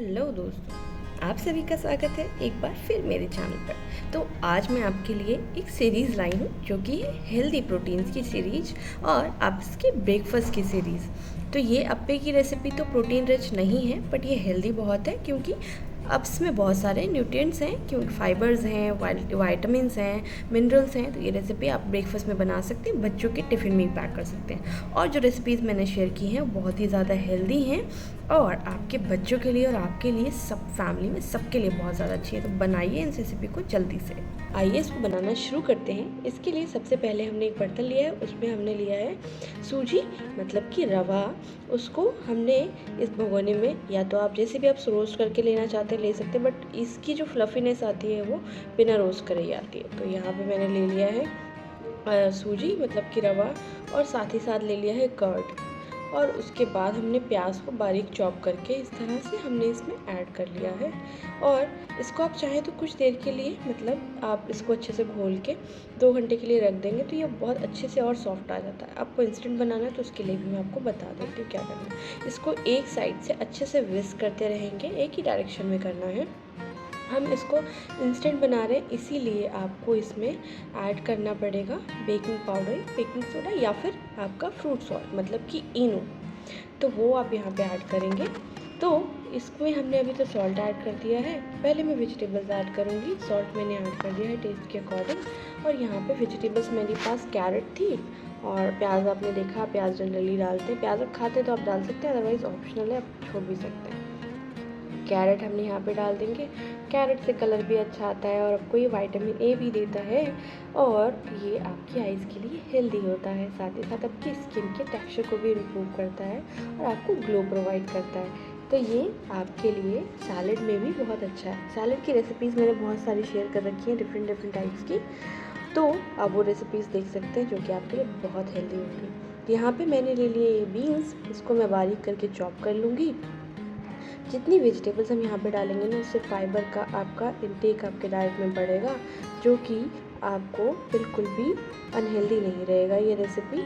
Hello दोस्तों, आप सभी का स्वागत है एक बार फिर मेरे चैनल पर। तो आज मैं आपके लिए एक सीरीज़ लाई हूँ जो कि हेल्दी प्रोटीन्स की सीरीज और आप इसके ब्रेकफास्ट की सीरीज़। तो ये अप्पे की रेसिपी तो प्रोटीन रिच नहीं है, बट ये हेल्दी बहुत है क्योंकि अब इसमें बहुत सारे न्यूट्रिएंट्स हैं, क्योंकि फाइबर्स हैं, वाइटामिन्स हैं, मिनरल्स हैं। तो ये रेसिपी आप ब्रेकफास्ट में बना सकते हैं, बच्चों के टिफ़िन में पैक कर सकते हैं। और जो रेसिपीज़ मैंने शेयर की हैं वो बहुत ही ज़्यादा हेल्दी हैं और आपके बच्चों के लिए और आपके लिए, सब फैमिली में सबके लिए बहुत ज़्यादा अच्छी है। तो बनाइए इस रेसिपी को जल्दी से। आइए इसको बनाना शुरू करते हैं। इसके लिए सबसे पहले हमने एक बर्तन लिया है, उसमें हमने लिया है सूजी मतलब कि रवा। उसको हमने इस भगोने में, या तो आप जैसे भी आप रोस्ट करके लेना चाहते हैं ले सकते हैं, बट इसकी जो फ्लफीनेस आती है वो बिना रोस्ट करे ही आती है। तो यहाँ पे मैंने ले लिया है सूजी मतलब कि रवा, और साथ ही साथ ले लिया है कर्ड। और उसके बाद हमने प्याज को बारीक चॉप करके इस तरह से हमने इसमें ऐड कर लिया है। और इसको आप चाहें तो कुछ देर के लिए, मतलब आप इसको अच्छे से घोल के 2 घंटे के लिए रख देंगे तो ये बहुत अच्छे से और सॉफ्ट आ जाता है। आपको इंस्टेंट बनाना है तो उसके लिए भी मैं आपको बता देती हूँ क्या करना है। इसको एक साइड से अच्छे से विस्क करते रहेंगे, एक ही डायरेक्शन में करना है। हम इसको इंस्टेंट बना रहे हैं, इसीलिए आपको इसमें ऐड करना पड़ेगा बेकिंग पाउडर, बेकिंग सोडा, या फिर आपका फ्रूट सॉल्ट मतलब कि इनो। तो वो आप यहाँ पे ऐड करेंगे। तो इसमें हमने अभी तो सॉल्ट ऐड कर दिया है, पहले मैं वेजिटेबल्स ऐड करूँगी। सॉल्ट मैंने ऐड कर दिया है टेस्ट के अकॉर्डिंग। और यहाँ पे वेजिटेबल्स मेरे पास कैरेट थी और प्याज, आपने देखा प्याज जनरली डालते हैं, प्याज आप खाते तो आप डाल सकते हैं, अदरवाइज़ ऑप्शनल है, आप छोड़ भी सकते हैं। कैरेट हमने यहाँ पे डाल देंगे। कैरेट से कलर भी अच्छा आता है और आपको ये विटामिन ए भी देता है और ये आपकी आइज़ के लिए हेल्दी होता है। साथ ही साथ आपकी स्किन के टेक्सचर को भी इम्प्रूव करता है और आपको ग्लो प्रोवाइड करता है। तो ये आपके लिए सैलेड में भी बहुत अच्छा है। सैलेड की रेसिपीज़ मैंने बहुत सारी शेयर कर रखी हैं, डिफरेंट टाइप्स की। तो आप वो रेसिपीज़ देख सकते हैं जो कि आपके लिए बहुत हेल्दी होगी। यहाँ पे मैंने ले लिए बीन्स, इसको मैं बारीक करके चॉप कर लूँगी। जितनी वेजिटेबल्स हम यहाँ पे डालेंगे ना, उससे फाइबर का आपका इंटेक आपके डाइट में बढ़ेगा, जो कि आपको बिल्कुल भी अनहेल्दी नहीं रहेगा ये रेसिपी।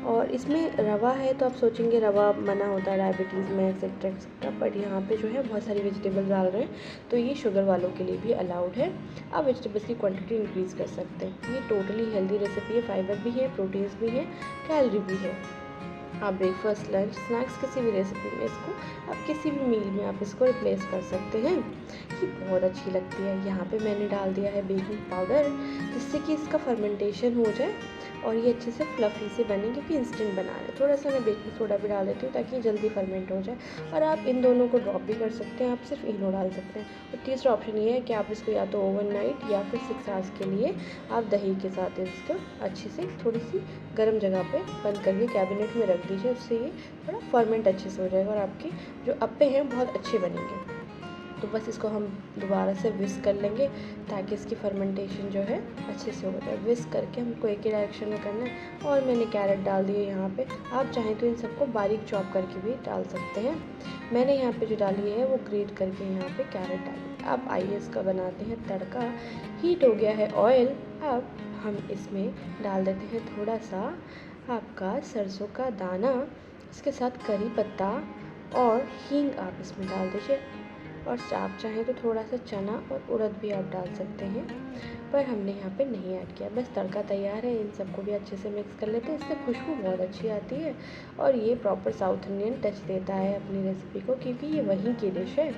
और इसमें रवा है तो आप सोचेंगे रवा मना होता है डायबिटीज़ में एक्सेट्रा एक्सेट्रा, बट यहाँ पे जो है बहुत सारी वेजिटेबल्स डाल रहे हैं तो ये शुगर वालों के लिए भी अलाउड है। आप वेजिटेबल्स की क्वांटिटी इंक्रीज़ कर सकते हैं। ये टोटली हेल्दी रेसिपी है, फाइबर भी है, प्रोटीन्स भी है, कैलोरी भी है। आप ब्रेकफास्ट, लंच, स्नैक्स किसी भी रेसिपी में इसको, आप किसी भी मील में आप इसको रिप्लेस कर सकते हैं। ये बहुत अच्छी लगती है। यहाँ पे मैंने डाल दिया है बेकिंग पाउडर, जिससे कि इसका फर्मेंटेशन हो जाए और ये अच्छे से फ्लफ़ी से बने, क्योंकि इंस्टेंट बना रहे हैं। थोड़ा सा मैं बेकिंग सोडा भी डाल देती हूँ ताकि जल्दी फर्मेंट हो जाए। और आप इन दोनों को ड्रॉप भी कर सकते हैं, आप सिर्फ इनो डाल सकते हैं। और तीसरा ऑप्शन ये है कि आप इसको या तो ओवरनाइट या फिर 6 आवर्स के लिए आप दही के साथ इसको अच्छे से थोड़ी सी गर्म जगह पे बंद करके कैबिनेट में रख दीजिए। उससे ये थोड़ा फर्मेंट अच्छे से हो जाएगा और आपके जो अप्पे हैं बहुत अच्छे बनेंगे। तो बस इसको हम दोबारा से विस्क कर लेंगे ताकि इसकी फर्मेंटेशन जो है अच्छे से हो जाए। विस्क करके हमको एक ही डायरेक्शन में करना है। और मैंने कैरेट डाल दिए यहाँ पे, आप चाहें तो इन सबको बारीक चॉप करके भी डाल सकते हैं। मैंने यहाँ पे जो डाली है वो ग्रेट करके यहाँ पे कैरेट डाली। अब आइए इसका बनाते हैं तड़का। हीट हो गया है ऑयल, अब हम इसमें डाल देते हैं थोड़ा सा आपका सरसों का दाना, इसके साथ करी पत्ता और हींग आप इसमें डाल दीजिए। और आप चाहें तो थोड़ा सा चना और उड़द भी आप डाल सकते हैं, पर हमने यहाँ पे नहीं ऐड किया। बस तड़का तैयार है, इन सबको भी अच्छे से मिक्स कर लेते हैं। इससे खुशबू बहुत अच्छी आती है और ये प्रॉपर साउथ इंडियन टच देता है अपनी रेसिपी को, क्योंकि ये वहीं की डिश है।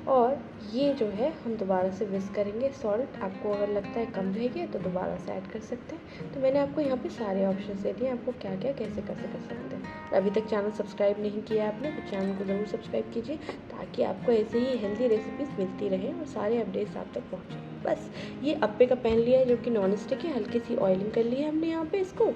और ये जो है हम दोबारा से विस्क करेंगे। सॉल्ट आपको अगर लगता है कम रह गया तो दोबारा से ऐड कर सकते हैं। तो मैंने आपको यहाँ पे सारे ऑप्शन दे दिए, आपको क्या क्या कैसे कैसे कर सकते हैं। और अभी तक चैनल सब्सक्राइब नहीं किया आपने तो चैनल को ज़रूर सब्सक्राइब कीजिए, ताकि आपको ऐसे ही हेल्दी रेसिपीज़ मिलती रहें और सारे अपडेट्स आप तक पहुँचें। बस ये अप्पे का पैन लिया है जो कि नॉन स्टिक है, हल्की सी ऑयलिंग कर ली है हमने यहाँ पे इसको।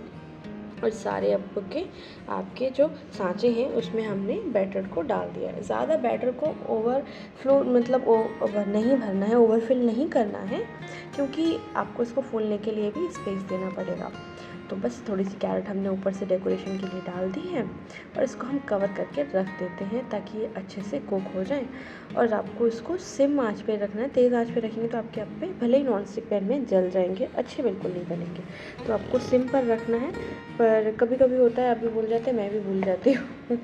और सारे अप्पे के आपके जो सांचे हैं उसमें हमने बैटर को डाल दिया है। ज़्यादा बैटर को ओवरफ्लो मतलब ओवर नहीं भरना है, ओवरफिल नहीं करना है, क्योंकि आपको इसको फूलने के लिए भी स्पेस देना पड़ेगा। तो बस थोड़ी सी कैरेट हमने ऊपर से डेकोरेशन के लिए डाल दी है और इसको हम कवर करके रख देते हैं ताकि ये अच्छे से कुक हो जाए। और आपको इसको सिम आंच पे रखना है, तेज़ आंच पे रखेंगे तो आपके अप्पे भले ही नॉन स्टिक पैन में जल जाएंगे, अच्छे बिल्कुल नहीं बनेंगे। तो आपको सिम पर रखना है। पर कभी कभी होता है आप भी भूल जाते हैं, मैं भी भूल जाती हूँ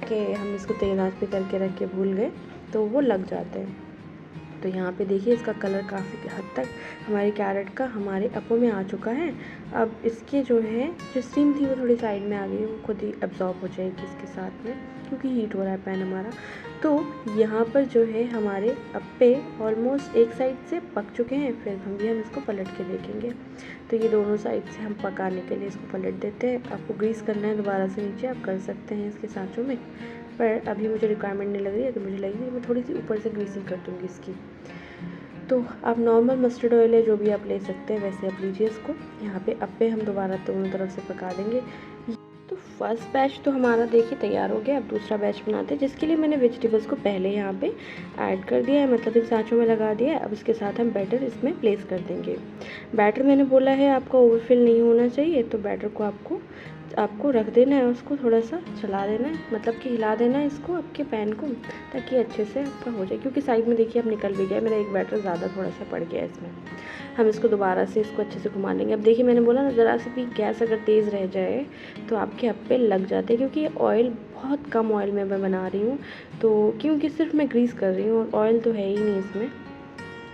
कि हम इसको तेज़ आंच पे करके रख के भूल गए। तो वो लग जाते हैं। तो यहाँ पे देखिए इसका कलर काफ़ी हद तक हमारे कैरेट का हमारे अप्पे में आ चुका है। अब इसके जो स्टीम थी वो थोड़ी साइड में आ गई है, वो खुद ही एब्जॉर्ब हो जाएगी इसके साथ में, क्योंकि हीट हो रहा है पैन हमारा। तो यहाँ पर जो है हमारे अप्पे ऑलमोस्ट एक साइड से पक चुके हैं। फिर हम इसको पलट के देखेंगे। तो ये दोनों साइड से हम पकाने के लिए इसको पलट देते हैं। आपको ग्रीस करना है दोबारा से नीचे, आप कर सकते हैं इसके सांचों में, पर अभी मुझे रिक्वायरमेंट नहीं लग रही है, तो मुझे लगी मैं थोड़ी सी ऊपर से ग्रीसिंग कर दूँगी इसकी। तो आप नॉर्मल मस्टर्ड ऑयल है जो भी आप ले सकते हैं वैसे आप लीजिए इसको। यहाँ पे अप्पे हम दोबारा दोनों तरफ से पका देंगे। तो फर्स्ट बैच तो हमारा देखिए तैयार हो गया। अब दूसरा बैच बनाते हैं, जिसके लिए मैंने वेजिटेबल्स को पहले यहाँ पे ऐड कर दिया है, मतलब इन सांचों में लगा दिया है। अब इसके साथ हम बैटर इसमें प्लेस कर देंगे। बैटर मैंने बोला है आपका ओवरफिल नहीं होना चाहिए, तो बैटर को आपको रख देना है, उसको थोड़ा सा चला देना है, मतलब कि हिला देना है इसको आपके पैन को, ताकि अच्छे से आपका हो जाए। क्योंकि साइड में देखिए अब निकल भी गया, मेरा एक बैटर ज़्यादा थोड़ा सा पड़ गया इसमें। हम इसको दोबारा से इसको अच्छे से घुमा लेंगे। अब देखिए मैंने बोला ना, ज़रा सी भी गैस अगर तेज़ रह जाए तो आपके अप्पे लग जाते हैं, क्योंकि ये ऑयल बहुत कम ऑयल में मैं बना रही हूँ, तो क्योंकि सिर्फ मैं ग्रीस कर रही हूँ और ऑयल तो है ही नहीं इसमें,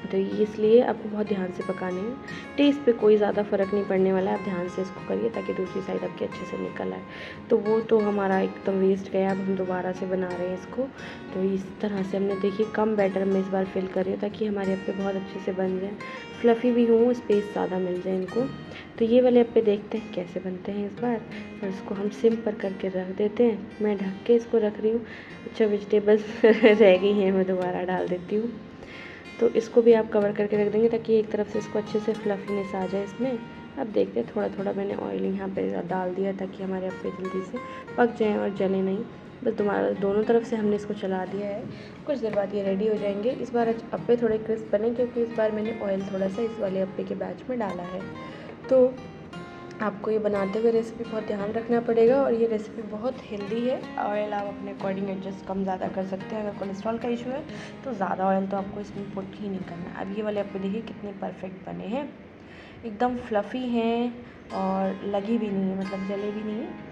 तो इसलिए आपको बहुत ध्यान से पकाने हैं। टेस्ट पे कोई ज़्यादा फ़र्क नहीं पड़ने वाला है, आप ध्यान से इसको करिए ताकि दूसरी साइड आपकी अच्छे से निकल आए। तो वो तो हमारा एकदम वेस्ट गया, अब हम दोबारा से बना रहे हैं इसको। तो इस तरह से हमने देखिए कम बैटर में इस बार फिल कर रही हूँ, ताकि हमारे अप्पे बहुत अच्छे से बन जाए, फ्लफ़ी भी हों, स्पेस ज़्यादा मिल जाए इनको। तो ये वाले अप्पे देखते हैं कैसे बनते हैं इस बार, और इसको हम सिम पर करके रख देते हैं। मैं ढक के इसको रख रही हूँ। अच्छा, वेजिटेबल्स रह गई हैं, मैं दोबारा डाल देती हूँ। तो इसको भी आप कवर करके रख देंगे, ताकि एक तरफ से इसको अच्छे से फ्लफीनेस आ जाए इसमें। अब देखते हैं, थोड़ा थोड़ा मैंने ऑयल यहाँ पे डाल दिया, ताकि हमारे अप्पे जल्दी से पक जाएं और जले नहीं। बस दोनों तरफ से हमने इसको चला दिया है। कुछ देर बाद ये रेडी हो जाएंगे। इस बार अप्पे थोड़े क्रिस्प बने, क्योंकि इस बार मैंने ऑयल थोड़ा सा इस वाले अप्पे के बैच में डाला है। तो आपको ये बनाते हुए रेसिपी बहुत ध्यान रखना पड़ेगा, और ये रेसिपी बहुत हेल्दी है। ऑयल आप अपने अकॉर्डिंग एडजस्ट कम ज़्यादा कर सकते हैं। अगर कोलेस्ट्रॉल का इशू है तो ज़्यादा ऑयल तो आपको इसमें पुट ही नहीं करना है। अब ये वाले अप्पे देखिए कितने परफेक्ट बने हैं, एकदम फ्लफ़ी हैं और लगी भी नहीं है, मतलब जले भी नहीं है,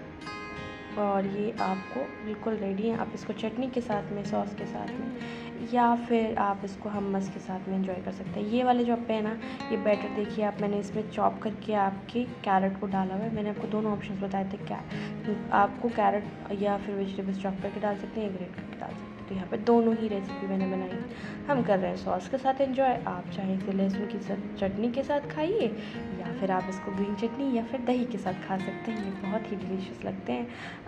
और ये आपको बिल्कुल रेडी है। आप इसको चटनी के साथ में, सॉस के साथ में, या फिर आप इसको हमस के साथ में एंजॉय कर सकते हैं। ये वाले जो अप्पे हैं ना, ये बैटर देखिए आप, मैंने इसमें चॉप करके आपके कैरेट को डाला हुआ है। मैंने आपको दोनों ऑप्शंस बताए थे, क्या आपको कैरेट या फिर वेजिटेबल्स चॉप करके डाल सकते हैं या ग्रेट करके डाल सकते हैं। तो यहाँ पे दोनों ही रेसिपी मैंने बनाई। हम कर रहे हैं सॉस के साथ एंजॉय। आप चाहे इसे लहसुन की चटनी के साथ खाइए, या फिर आप इसको ग्रीन चटनी या फिर दही के साथ खा सकते हैं। ये बहुत ही डिलीशियस लगते हैं।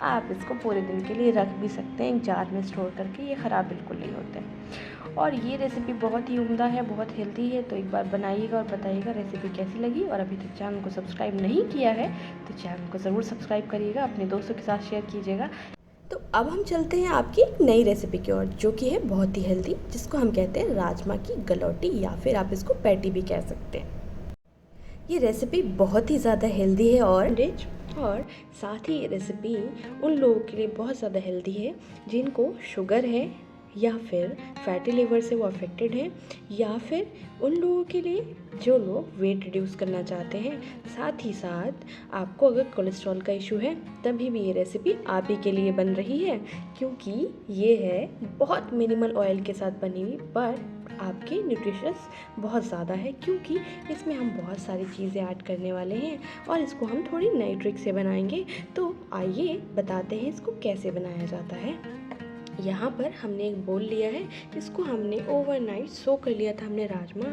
आप इसको पूरे दिन के लिए रख भी सकते हैं एक जार में स्टोर करके, ये ख़राब बिल्कुल नहीं होते हैं। और ये रेसिपी बहुत ही उम्दा है, बहुत हेल्दी है। तो एक बार बनाइएगा और बताइएगा रेसिपी कैसी लगी। और अभी तक चैनल को सब्सक्राइब नहीं किया है तो चैनल को ज़रूर सब्सक्राइब करिएगा, अपने दोस्तों के साथ शेयर कीजिएगा। तो अब हम चलते हैं आपकी एक नई रेसिपी की ओर, जो कि है बहुत ही हेल्दी, जिसको हम कहते हैं राजमा की गलौटी, या फिर आप इसको पैटी भी कह सकते हैं। ये रेसिपी बहुत ही ज़्यादा हेल्दी है और रिच, और साथ ही ये रेसिपी उन लोगों के लिए बहुत ज़्यादा हेल्दी है जिनको शुगर है, या फिर फैटी लिवर से वो अफेक्टेड हैं, या फिर उन लोगों के लिए जो लोग वेट रिड्यूस करना चाहते हैं। साथ ही साथ आपको अगर कोलेस्ट्रॉल का इशू है तभी भी ये रेसिपी आप ही के लिए बन रही है, क्योंकि ये है बहुत मिनिमल ऑयल के साथ बनी हुई, पर आपके न्यूट्रिशंस बहुत ज़्यादा है, क्योंकि इसमें हम बहुत सारी चीज़ें ऐड करने वाले हैं और इसको हम थोड़ी नई ट्रिक से बनाएंगे। तो आइए बताते हैं इसको कैसे बनाया जाता है। यहाँ पर हमने एक बोल लिया है, इसको हमने ओवरनाइट सो कर लिया था हमने राजमा।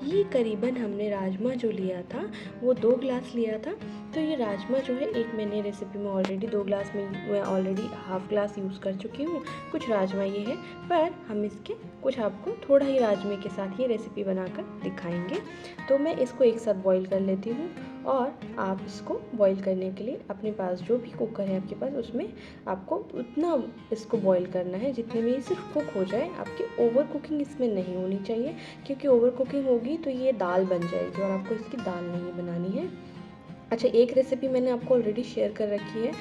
ये करीबन हमने राजमा जो लिया था वो 2 ग्लास लिया था। तो ये राजमा जो है, एक मैंने रेसिपी में ऑलरेडी 2 ग्लास में मैं ऑलरेडी हाफ ग्लास यूज़ कर चुकी हूँ। कुछ राजमा ये है, पर हम इसके कुछ आपको थोड़ा ही राजमे के साथ ये रेसिपी बनाकर दिखाएंगे। तो मैं इसको एक साथ बॉईल कर लेती हूँ, और आप इसको बॉईल करने के लिए अपने पास जो भी कुकर है आपके पास, उसमें आपको उतना इसको बॉईल करना है जितने में ये सिर्फ कुक हो जाए। आपकी ओवर कुकिंग इसमें नहीं होनी चाहिए, क्योंकि ओवर कुकिंग होगी तो ये दाल बन जाएगी और आपको इसकी दाल नहीं बनानी है। अच्छा, एक रेसिपी मैंने आपको ऑलरेडी शेयर कर रखी है,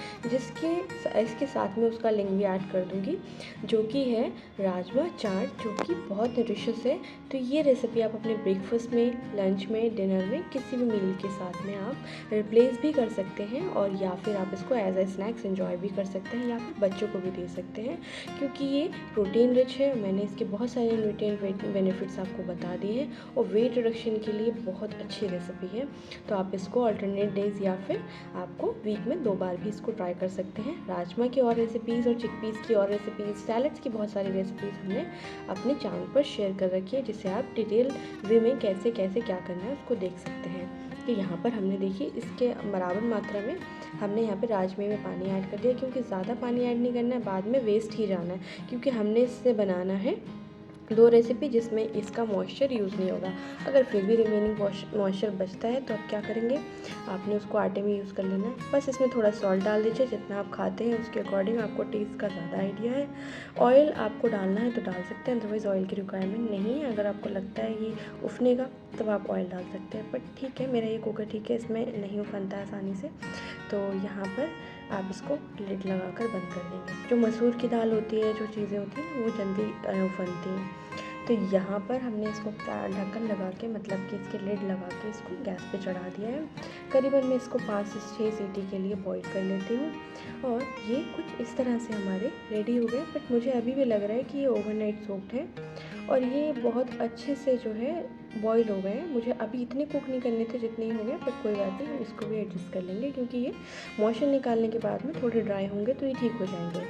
इसके साथ में उसका लिंक भी ऐड कर दूँगी, जो कि है राजमा चाट, जो कि बहुत न्यूट्रिशियस है। तो ये रेसिपी आप अपने ब्रेकफास्ट में, लंच में, डिनर में, किसी भी मील के साथ में आप रिप्लेस भी कर सकते हैं, और या फिर आप इसको एज अ स्नैक्स एंजॉय भी कर सकते हैं, या फिर बच्चों को भी दे सकते हैं, क्योंकि ये प्रोटीन रिच है। मैंने इसके बहुत सारे न्यूट्रिएंट बेनिफिट्स आपको बता दिए हैं, और वेट रिडक्शन के लिए बहुत अच्छी रेसिपी है। तो आप इसको अल्टरनेट डेज या फिर आपको वीक में 2 बार भी इसको ट्राई कर सकते हैं। राजमा की और रेसिपीज़ और चिकपीस की और रेसिपीज़, सैलड्स की बहुत सारी रेसिपीज़ हमने अपने चैनल पर शेयर कर रखी है, जिसे आप डिटेल वे में कैसे कैसे क्या करना है उसको देख सकते हैं। तो यहाँ पर हमने देखिए इसके बराबर मात्रा में हमने यहाँ पे राजमे में पानी ऐड कर दिया, क्योंकि ज़्यादा पानी ऐड नहीं करना है, बाद में वेस्ट ही जाना है, क्योंकि हमने इससे बनाना है 2 रेसिपी जिसमें इसका मॉइस्चर यूज़ नहीं होगा। अगर फिर भी रिमेनिंग मॉइस्चर बचता है तो आप क्या करेंगे, आपने उसको आटे में यूज़ कर लेना है। बस इसमें थोड़ा सॉल्ट डाल दीजिए, जितना आप खाते हैं उसके अकॉर्डिंग, आपको टेस्ट का ज़्यादा आइडिया है। ऑयल आपको डालना है तो डाल सकते हैं, अदरवाइज़ ऑयल की रिक्वायरमेंट नहीं है। अगर आपको लगता है ये उफनेगा तब आप ऑयल डाल सकते हैं, बट ठीक है, मेरा ये कुकर ठीक है, इसमें नहीं उफनता है आसानी से। तो यहाँ पर आप इसको लिड लगाकर बंद कर देंगे। जो मसूर की दाल होती है, जो चीज़ें होती हैं वो जल्दी उफनती हैं। तो यहाँ पर हमने इसको ढक्कन लगा के, मतलब कि इसके लिड लगा के इसको गैस पे चढ़ा दिया है। करीबन मैं इसको 5 से 6 सीटी के लिए बॉईल कर लेती हूँ, और ये कुछ इस तरह से हमारे रेडी हो गए। बट मुझे अभी भी लग रहा है कि ये ओवरनाइट सोक्ड है, और ये बहुत अच्छे से जो है बॉईल हो गए हैं। मुझे अभी इतने कुक नहीं करने थे जितने ही हो गए, बट कोई बात नहीं, हम इसको भी एडजस्ट कर लेंगे, क्योंकि ये मॉइस्चर निकालने के बाद में थोड़े ड्राई होंगे तो ये ठीक हो जाएंगे।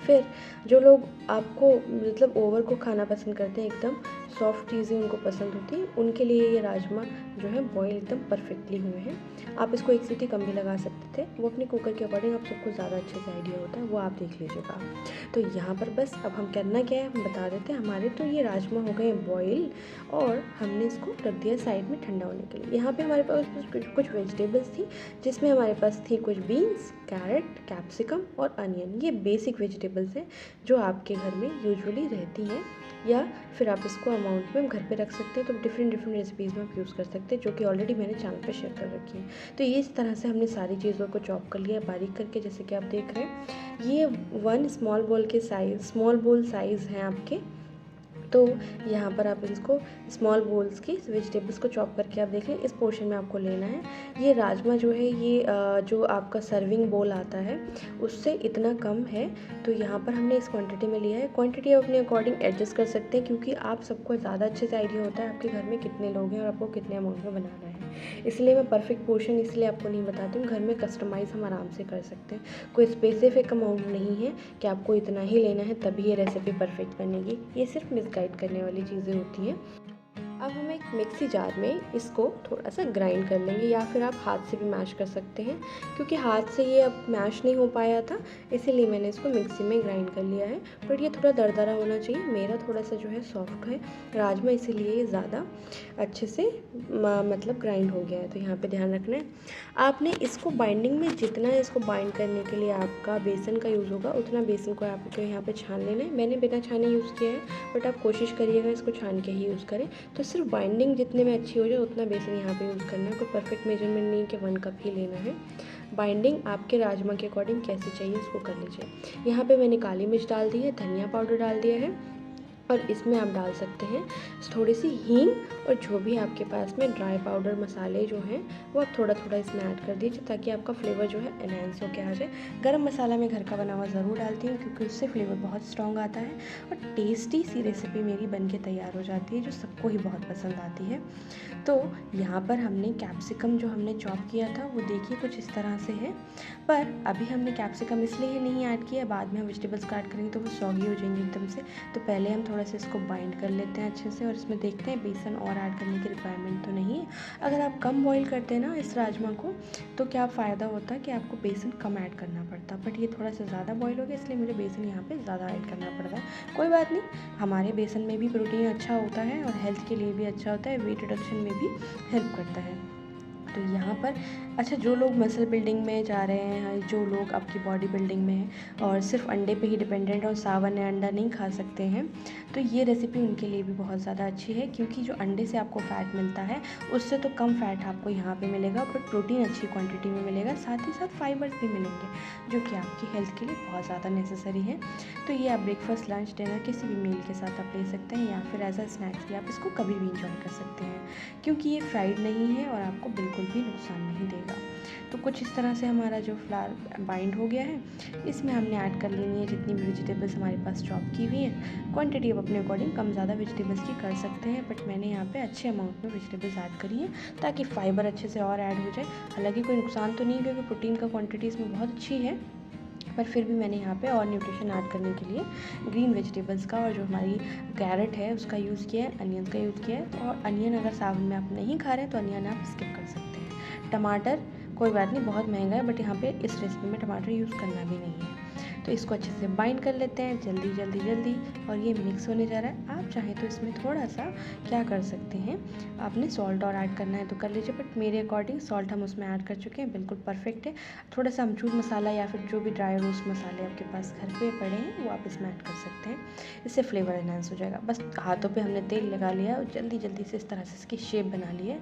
फिर जो लोग आपको मतलब ओवर को खाना पसंद करते हैं, एकदम सॉफ्ट चीज़ें उनको पसंद होती हैं, उनके लिए ये राजमा जो है बॉईल एकदम परफेक्टली हुए हैं। आप इसको 1 सीटी कम भी लगा सकते थे, वो अपने कुकर के अकॉर्डिंग आप सबको ज़्यादा अच्छे से आइडिया होता है, वो आप देख लीजिएगा। तो यहाँ पर बस अब हम करना क्या है हम बता देते हैं। हमारे तो ये राजमा हो गए बॉईल, और हमने इसको रख दिया साइड में ठंडा होने के लिए। यहाँ पे हमारे पास कुछ वेजिटेबल्स थी, जिसमें हमारे पास थी कुछ बीन्स, कैरेट, कैप्सिकम और अनियन। ये बेसिक वेजिटेबल्स हैं जो आपके घर में यूजुअली रहती हैं, या फिर आप इसको अमाउंट में घर पे रख सकते हैं, तो डिफरेंट रेसिपीज़ में आप यूज़ कर सकते हैं, जो कि ऑलरेडी मैंने चैनल पे शेयर कर रखी है। तो ये इस तरह से हमने सारी चीज़ों को चॉप कर लिया बारीक करके, जैसे कि आप देख रहे हैं। ये 1 स्मॉल बोल साइज़ हैं आपके। तो यहाँ पर आप इसको स्मॉल बोल्स की वेजिटेबल्स को चॉप करके आप देख लें, इस पोर्शन में आपको लेना है। ये राजमा जो है ये जो आपका सर्विंग बोल आता है उससे इतना कम है, तो यहाँ पर हमने इस क्वांटिटी में लिया है। क्वांटिटी आप अपने अकॉर्डिंग एडजस्ट कर सकते हैं, क्योंकि आप सबको ज़्यादा अच्छे से आइडिया होता है आपके घर में कितने लोग हैं और आपको कितने अमाउंट में बनाना है। इसलिए मैं परफेक्ट पोर्शन इसलिए आपको नहीं बताती हूँ, घर में कस्टमाइज़ हम आराम से कर सकते हैं। कोई स्पेसिफिक अमाउंट नहीं है कि आपको इतना ही लेना है तभी ये रेसिपी परफेक्ट बनेगी, ये सिर्फ मिसगाइड करने वाली चीज़ें होती हैं। अब हम एक मिक्सी जार में इसको थोड़ा सा ग्राइंड कर लेंगे, या फिर आप हाथ से भी मैश कर सकते हैं, क्योंकि हाथ से ये अब मैश नहीं हो पाया था, इसीलिए मैंने इसको मिक्सी में ग्राइंड कर लिया है। बट ये थोड़ा दरदरा होना चाहिए, मेरा थोड़ा सा जो है सॉफ्ट है राजमा, इसीलिए ये ज़्यादा अच्छे से मतलब ग्राइंड हो गया है। तो यहाँ पर ध्यान रखना है, आपने इसको बाइंडिंग में जितना इसको बाइंड करने के लिए आपका बेसन का यूज़ होगा, उतना बेसन को आपको यहाँ पर छान लेना है। मैंने बिना छाने यूज़ किया है, बट आप कोशिश करिएगा इसको छान के ही यूज़ करें। तो सिर्फ बाइंडिंग जितने में अच्छी हो जाए उतना बेसन यहाँ पे यूज़ करना है। कोई परफेक्ट मेजरमेंट नहीं कि 1 कप ही लेना है। बाइंडिंग आपके राजमा के अकॉर्डिंग कैसी चाहिए उसको कर लीजिए। यहाँ पे मैंने काली मिर्च डाल दी है, धनिया पाउडर डाल दिया है, और इसमें आप डाल सकते हैं थोड़ी सी हींग, और जो भी आपके पास में ड्राई पाउडर मसाले जो हैं वो आप थोड़ा थोड़ा इसमें ऐड कर दीजिए, ताकि आपका फ्लेवर जो है एनहेंस होकर आ जाए। गरम मसाला मैं घर का बना हुआ ज़रूर डालती हूँ, क्योंकि उससे फ्लेवर बहुत स्ट्रॉन्ग आता है, और टेस्टी सी रेसिपी मेरी बन के तैयार हो जाती है, जो सबको ही बहुत पसंद आती है। तो यहाँ पर हमने कैप्सिकम जो हमने चॉप किया था वो देखिए कुछ इस तरह से है, पर अभी हमने कैप्सिकम इसलिए नहीं ऐड किया, बाद में हम वेजिटेबल्स को ऐड करेंगे तो वो सॉगी हो जाएंगे एकदम से। तो पहले हम थोड़ा सा इसको बाइंड कर लेते हैं अच्छे से, और इसमें देखते हैं बेसन और ऐड करने की रिक्वायरमेंट तो नहीं है। अगर आप कम बॉईल करते हैं ना इस राजमा को, तो क्या फ़ायदा होता है कि आपको बेसन कम ऐड करना पड़ता, बट ये थोड़ा सा ज़्यादा बॉईल हो गया, इसलिए मुझे बेसन यहाँ पे ज़्यादा ऐड करना पड़ रहा है। कोई बात नहीं, हमारे बेसन में भी प्रोटीन अच्छा होता है और हेल्थ के लिए भी अच्छा होता है, वेट रिडक्शन में भी हेल्प करता है। तो यहाँ पर अच्छा, जो लोग मसल बिल्डिंग में जा रहे हैं, जो लोग आपकी बॉडी बिल्डिंग में हैं और सिर्फ अंडे पे ही डिपेंडेंट और सावन या अंडा नहीं खा सकते हैं, तो ये रेसिपी उनके लिए भी बहुत ज़्यादा अच्छी है, क्योंकि जो अंडे से आपको फ़ैट मिलता है उससे तो कम फ़ैट आपको यहाँ पे मिलेगा, बट प्रोटीन अच्छी क्वांटिटी में मिलेगा, साथ ही साथ फाइबर्स भी मिलेंगे जो कि आपकी हेल्थ के लिए बहुत ज़्यादा नेसेसरी है। तो ये आप ब्रेकफास्ट, लंच, डिनर किसी भी मील के साथ आप ले सकते हैं, या फिर एज अ स्नैक्स भी आप इसको कभी भी इंजॉय कर सकते हैं, क्योंकि ये फ्राइड नहीं है और आपको बिल्कुल भी नुकसान नहीं देगा। तो कुछ इस तरह से हमारा जो फ्लावर बाइंड हो गया है, इसमें हमने ऐड कर लेनी है जितनी भी वेजिटेबल्स हमारे पास चॉप की हुई है। क्वांटिटी आप अपने अकॉर्डिंग कम ज़्यादा वेजिटेबल्स की कर सकते हैं, बट मैंने यहाँ पे अच्छे अमाउंट में वेजिटेबल्स ऐड करी है ताकि फाइबर अच्छे से और ऐड हो जाए। हालांकि कोई नुकसान तो नहीं है, क्योंकि प्रोटीन का क्वांटिटी इसमें बहुत अच्छी है, पर फिर भी मैंने यहाँ पे और न्यूट्रिशन ऐड करने के लिए ग्रीन वेजिटेबल्स का और जो हमारी कैरेट है उसका यूज़ किया है, अनियंस का यूज़ किया है। और अनियन अगर सावन में आप नहीं खा रहे हैं तो अनियन आप स्किप कर सकते हैं। टमाटर कोई बात नहीं, बहुत महंगा है, बट यहाँ पे इस रेसिपी में टमाटर यूज़ करना भी नहीं है। तो इसको अच्छे से बाइंड कर लेते हैं जल्दी जल्दी जल्दी, और ये मिक्स होने जा रहा है। आप चाहें तो इसमें थोड़ा सा क्या कर सकते हैं, आपने सॉल्ट और ऐड करना है तो कर लीजिए, बट मेरे अकॉर्डिंग सॉल्ट हम उसमें ऐड कर चुके हैं, बिल्कुल परफेक्ट है। थोड़ा सा अमचूर मसाला या फिर जो भी ड्राई रोस्ट मसाले आपके पास घर पे पड़े हैं वो आप इसमें ऐड कर सकते हैं, इससे फ्लेवर एनहांस हो जाएगा। बस हाथों पे हमने तेल लगा लिया और जल्दी जल्दी से इस तरह से इसकी शेप बना ली है।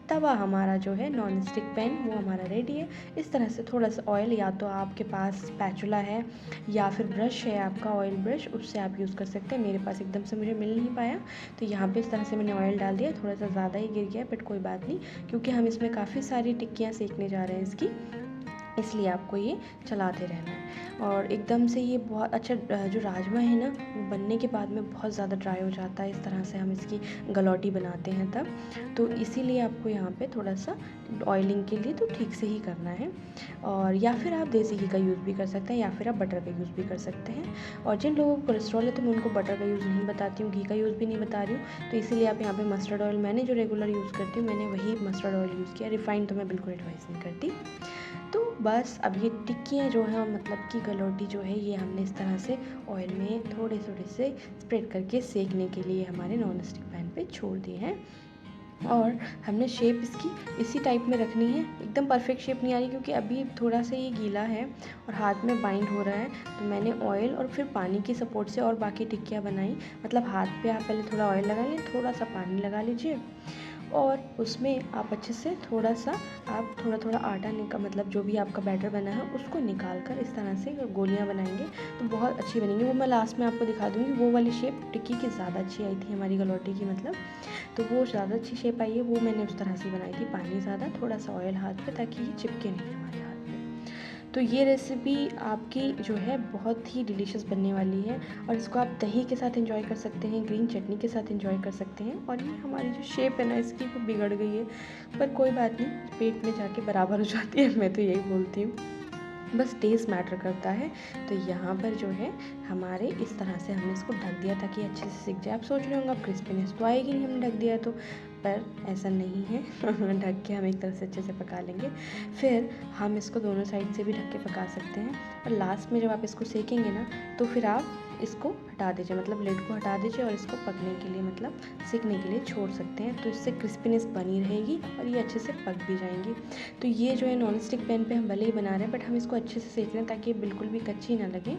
तवा हमारा जो है नॉन स्टिक पैन वो हमारा रेडी है। इस तरह से थोड़ा सा ऑयल, या तो आपके पास स्पैचुला है या फिर ब्रश है आपका ऑयल ब्रश, उससे आप यूज़ कर सकते हैं। मेरे पास एकदम से मुझे मिल नहीं पाया, तो यहाँ पे इस तरह से मैंने ऑयल डाल दिया, थोड़ा सा ज़्यादा ही गिर गया, बट कोई बात नहीं, क्योंकि हम इसमें काफ़ी सारी टिक्कियाँ सेकने जा रहे हैं इसकी, इसलिए आपको ये चलाते रहना है। और एकदम से ये बहुत अच्छा जो राजमा है ना, वो बनने के बाद में बहुत ज़्यादा ड्राई हो जाता है, इस तरह से हम इसकी गलौटी बनाते हैं तब, तो इसीलिए आपको यहाँ पे थोड़ा सा ऑयलिंग के लिए तो ठीक से ही करना है। और या फिर आप देसी घी का यूज़ भी कर सकते हैं, या फिर आप बटर का यूज़ भी कर सकते हैं। और जिन लोगों को कोलेस्ट्रॉल है तो मैं उनको बटर का यूज़ नहीं बताती हूँ, घी का यूज़ भी नहीं बता रही हूँ, तो इसीलिए आप यहाँ पे मस्टर्ड ऑयल, मैंने जो रेगुलर यूज़ करती हूँ मैंने वही मस्टर्ड ऑयल यूज़ किया, रिफाइंड तो मैं बिल्कुल एडवाइस नहीं करती। तो बस अब ये टिक्कियाँ जो हैं, मतलब कि गलौटी जो है, ये हमने इस तरह से ऑयल में थोड़े थोड़े से स्प्रेड करके सेकने के लिए हमारे नॉन स्टिक पैन पे छोड़ दिए हैं। और हमने शेप इसकी इसी टाइप में रखनी है, एकदम परफेक्ट शेप नहीं आ रही क्योंकि अभी थोड़ा सा ये गीला है और हाथ में बाइंड हो रहा है, तो मैंने ऑयल और फिर पानी की सपोर्ट से और बाकी टिक्कियाँ बनाई। मतलब हाथ पे आप पहले थोड़ा ऑयल लगा लें, थोड़ा सा पानी लगा लीजिए, और उसमें आप अच्छे से थोड़ा सा आप थोड़ा थोड़ा आटा मतलब जो भी आपका बैटर बना है उसको निकाल कर इस तरह से गोलियां बनाएंगे तो बहुत अच्छी बनेंगी। वो मैं लास्ट में आपको दिखा दूँगी, वो वाली शेप टिक्की की ज़्यादा अच्छी आई थी हमारी गलौटी की, मतलब तो वो ज़्यादा अच्छी शेप आई है, वो मैंने उस तरह से बनाई थी, पानी ज़्यादा, थोड़ा सा ऑयल हाथ पे, ताकि ये चिपके नहीं हमारे हाथ में। तो ये रेसिपी आपकी जो है बहुत ही डिलीशियस बनने वाली है, और इसको आप दही के साथ एंजॉय कर सकते हैं, ग्रीन चटनी के साथ एंजॉय कर सकते हैं। और ये हमारी जो शेप है ना इसकी, वो बिगड़ गई है, पर कोई बात नहीं, पेट में जाके बराबर हो जाती है, मैं तो यही बोलती हूँ, बस टेस्ट मैटर करता है। तो यहाँ पर जो है हमारे इस तरह से हमने इसको ढक दिया ताकि अच्छे से सीख जाए। आप सोच रहे होंगे अब क्रिस्पीनेस तो आएगी नहीं हमने ढक दिया तो, पर ऐसा नहीं है ढक के हम एक तरह से अच्छे से पका लेंगे, फिर हम इसको दोनों साइड से भी ढक के पका सकते हैं। और लास्ट में जब आप इसको सेकेंगे ना, तो फिर आप इसको हटा दीजिए, मतलब लिड को हटा दीजिए और इसको पकने के लिए, मतलब सेकने के लिए छोड़ सकते हैं, तो इससे क्रिस्पीनेस बनी रहेगी और ये अच्छे से पक भी जाएंगी। तो ये जो है नॉन स्टिक पैन पे हम भले ही बना रहे हैं, बट हम इसको अच्छे से सेक रहे हैं ताकि ये बिल्कुल भी कच्ची ना लगे,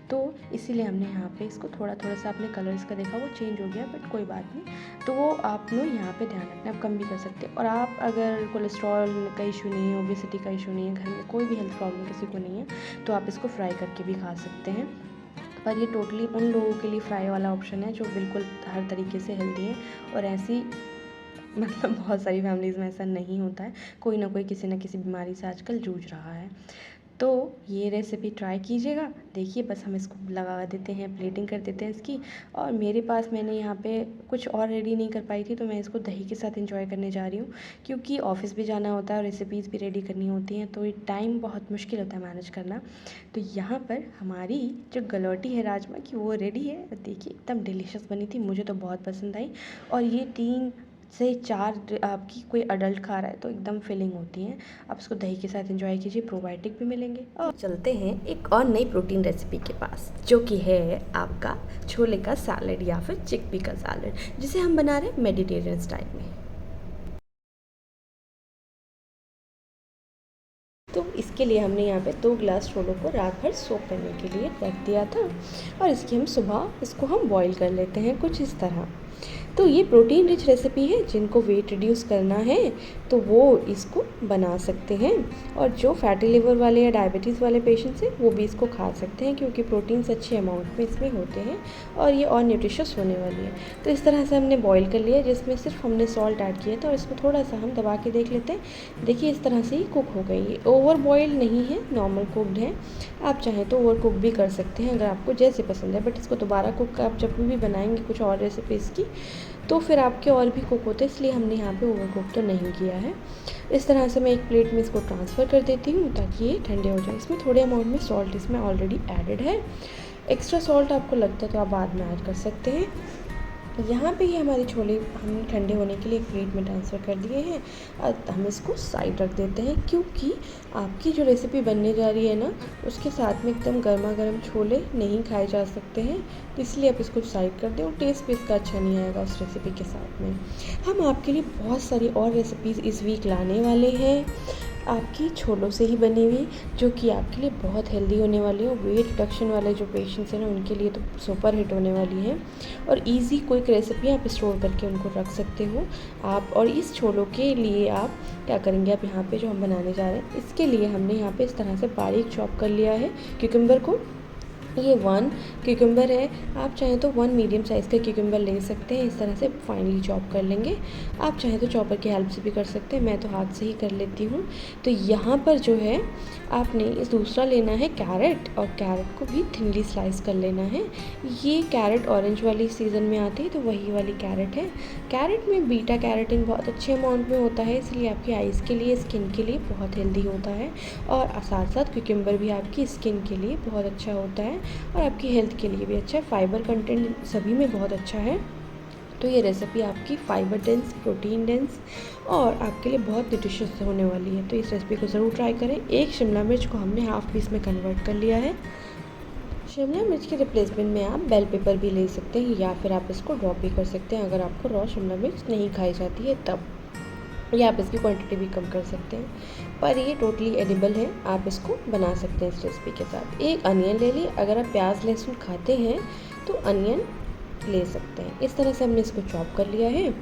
तो इसीलिए हमने यहाँ पे इसको थोड़ा थोड़ा सा, अपने कलर्स का देखा वो चेंज हो गया, बट कोई बात नहीं, तो वो आप लोग यहाँ पे ध्यान रखना, आप कम भी कर सकते हैं। और आप अगर कोलेस्ट्रॉल का इशू नहीं है, ओबेसिटी का इशू नहीं है, घर में कोई भी हेल्थ प्रॉब्लम किसी को नहीं है, तो आप इसको फ्राई करके भी खा सकते हैं। पर ये टोटली उन लोगों के लिए फ्राई वाला ऑप्शन है जो बिल्कुल हर तरीके से हेल्दी है, और ऐसी मतलब बहुत सारी फैमिलीज़ में ऐसा नहीं होता है, कोई ना कोई किसी न किसी बीमारी से आजकल जूझ रहा है। तो ये रेसिपी ट्राई कीजिएगा। देखिए बस हम इसको लगा देते हैं, प्लेटिंग कर देते हैं इसकी। और मेरे पास, मैंने यहाँ पे कुछ और रेडी नहीं कर पाई थी, तो मैं इसको दही के साथ एंजॉय करने जा रही हूँ, क्योंकि ऑफिस भी जाना होता है और रेसिपीज़ भी रेडी करनी होती हैं, तो ये टाइम बहुत मुश्किल होता है मैनेज करना। तो यहाँ पर हमारी जो गलौटी है राजमा की, वो रेडी है। देखिए एकदम डिलीशियस बनी थी, मुझे तो बहुत पसंद आई। और ये 3 से 4 आपकी कोई अडल्ट खा रहा है तो एकदम फिलिंग होती है। आप इसको दही के साथ एंजॉय कीजिए, प्रोबायोटिक भी मिलेंगे। और चलते हैं एक और नई प्रोटीन रेसिपी के पास, जो कि है आपका छोले का सैलड या फिर चिकपी का सैलड, जिसे हम बना रहे हैं मेडिटेरियन स्टाइल में। इसके लिए हमने यहाँ पे 2 ग्लास छोलों को रात भर सोक करने के लिए रख दिया था और इसकी हम सुबह इसको हम बॉईल कर लेते हैं कुछ इस तरह। तो ये प्रोटीन रिच रेसिपी है, जिनको वेट रिड्यूस करना है तो वो इसको बना सकते हैं, और जो फैटी लिवर वाले या डायबिटीज़ वाले पेशेंट्स हैं वो भी इसको खा सकते हैं, क्योंकि प्रोटीन्स अच्छे अमाउंट में इसमें होते हैं और ये और न्यूट्रिशियस होने वाली है। तो इस तरह से हमने बॉईल कर लिया, जिसमें सिर्फ हमने सॉल्ट ऐड किया था, और इसको थोड़ा सा हम दबा के देख लेते हैं। देखिए इस तरह से ही कुक हो गई, ये ओवर बॉयल नहीं है, नॉर्मल कुकड है। आप चाहें तो ओवर कुक भी कर सकते हैं अगर आपको जैसे पसंद है, बट इसको दोबारा कुक आप जब भी बनाएंगे कुछ और रेसिपीज़ की तो फिर आपके और भी कुक होते हैं, इसलिए हमने यहाँ पे ओवर कुक तो नहीं किया है। इस तरह से मैं एक प्लेट में इसको ट्रांसफ़र कर देती हूँ ताकि ये ठंडे हो जाए। इसमें थोड़े अमाउंट में सॉल्ट इसमें ऑलरेडी एडेड है, एक्स्ट्रा सॉल्ट आपको लगता है तो आप बाद में ऐड कर सकते हैं। यहाँ पे ही हमारे छोले हमने ठंडे होने के लिए एक प्लेट में ट्रांसफ़र कर दिए हैं और हम इसको साइड रख देते हैं, क्योंकि आपकी जो रेसिपी बनने जा रही है ना उसके साथ में एकदम गर्मा गर्म छोले नहीं खाए जा सकते हैं, तो इसलिए आप इसको साइड कर दें और टेस्ट भी इसका अच्छा नहीं आएगा उस रेसिपी के साथ में। हम आपके लिए बहुत सारी और रेसिपीज़ इस वीक लाने वाले हैं आपकी छोलों से ही बनी हुई, जो कि आपके लिए बहुत हेल्दी होने वाली है। वेट रिडक्शन वाले जो पेशेंट्स हैं ना उनके लिए तो सुपर हिट होने वाली है, और इजी क्विक रेसिपी आप स्टोर करके उनको रख सकते हो आप। और इस छोलों के लिए आप क्या करेंगे, आप यहाँ पे जो हम बनाने जा रहे हैं इसके लिए हमने यहाँ पे इस तरह से बारीक चॉप कर लिया है क्यूकम्बर को। ये 1 क्यूकम्बर है, आप चाहें तो 1 मीडियम साइज़ का क्यूकम्बर ले सकते हैं, इस तरह से फाइनली चॉप कर लेंगे। आप चाहें तो चॉपर की हेल्प से भी कर सकते हैं, मैं तो हाथ से ही कर लेती हूँ। तो यहाँ पर जो है आपने इस दूसरा लेना है कैरेट, और कैरेट को भी थिनली स्लाइस कर लेना है। ये कैरेट ऑरेंज वाली सीज़न में आती है तो वही वाली कैरेट है। कैरेट में बीटा कैरोटीन बहुत अच्छे अमाउंट में होता है, इसलिए आपकी आइज़ के लिए, स्किन के लिए बहुत हेल्दी होता है, और साथ साथ क्यूकम्बर भी आपकी स्किन के लिए बहुत अच्छा होता है और आपकी हेल्थ के लिए भी अच्छा है। फाइबर कंटेंट सभी में बहुत अच्छा है, तो ये रेसिपी आपकी फाइबर डेंस, प्रोटीन डेंस और आपके लिए बहुत न्यूट्रिशियस होने वाली है। तो इस रेसिपी को ज़रूर ट्राई करें। एक शिमला मिर्च को हमने हाफ पीस में कन्वर्ट कर लिया है। शिमला मिर्च के रिप्लेसमेंट में आप बेल पेपर भी ले सकते हैं, या फिर आप इसको ड्रॉप भी कर सकते हैं अगर आपको रॉ शिमला मिर्च नहीं खाई जाती है तब, या आप इसकी क्वांटिटी भी कम कर सकते हैं, पर ये टोटली एडिबल है, आप इसको बना सकते हैं इस रेसिपी के साथ। एक अनियन ले लिए, अगर आप प्याज लहसुन खाते हैं तो अनियन ले सकते हैं। इस तरह से हमने इसको चॉप कर लिया है,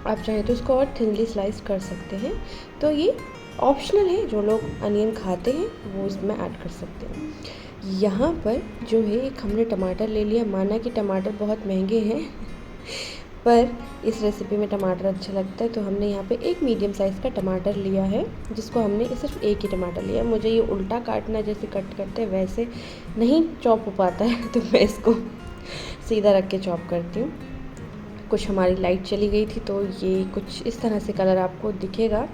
आप चाहें तो इसको और थिनली स्लाइस कर सकते हैं। तो ये ऑप्शनल है, जो लोग अनियन खाते हैं वो इसमें ऐड कर सकते हैं। यहाँ पर जो है एक हमने टमाटर ले लिया, माना कि टमाटर बहुत महंगे हैं पर इस रेसिपी में टमाटर अच्छा लगता है, तो हमने यहाँ पे एक मीडियम साइज़ का टमाटर लिया है, जिसको हमने सिर्फ एक ही टमाटर लिया। मुझे ये उल्टा काटना जैसे कट करते हैं वैसे नहीं चॉप हो पाता है, तो मैं इसको सीधा रख के चॉप करती हूँ। कुछ हमारी लाइट चली गई थी तो ये कुछ इस तरह से कलर आपको दिखेगा।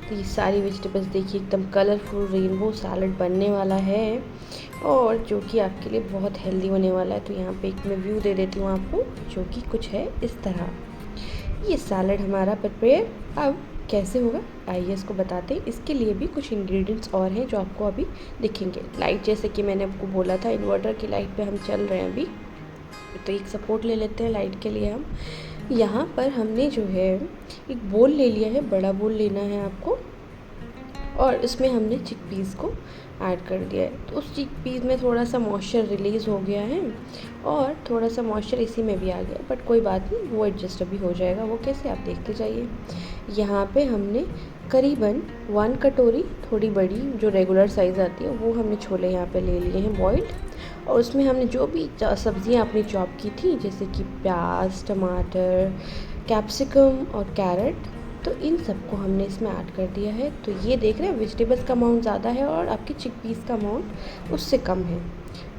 तो ये सारी वेजिटेबल्स देखिए एकदम कलरफुल रेनबो सैलड बनने वाला है, और जो कि आपके लिए बहुत हेल्दी होने वाला है। तो यहाँ पे एक मैं व्यू दे देती हूँ आपको, जो कि कुछ है इस तरह। ये सैलड हमारा प्रिपेयर अब कैसे होगा आइए इसको बताते हैं। इसके लिए भी कुछ इंग्रेडिएंट्स और हैं जो आपको अभी दिखेंगे। लाइट, जैसे कि मैंने आपको बोला था इन्वर्टर की लाइट पे हम चल रहे हैं अभी, तो एक सपोर्ट ले लेते हैं लाइट के लिए हम। यहाँ पर हमने जो है एक बोल ले लिया है, बड़ा बोल लेना है आपको, और इसमें हमने चिकपीस को ऐड कर दिया है। तो उस चिकपीस में थोड़ा सा मॉइस्चर रिलीज़ हो गया है और थोड़ा सा मॉइस्चर इसी में भी आ गया, बट कोई बात नहीं, वो एडजस्ट अभी हो जाएगा। वो कैसे, आप देखते जाइए। यहाँ पे हमने करीबन 1 कटोरी, थोड़ी बड़ी जो रेगुलर साइज़ आती है, वो हमने छोले यहाँ पे ले लिए हैं बॉइल्ड, और उसमें हमने जो भी सब्ज़ियाँ अपनी चॉप की थी, जैसे कि प्याज, टमाटर, कैप्सिकम और कैरेट, तो इन सबको हमने इसमें ऐड कर दिया है। तो ये देख रहे हैं वेजिटेबल्स का अमाउंट ज़्यादा है और आपकी चिकपीस का अमाउंट उससे कम है।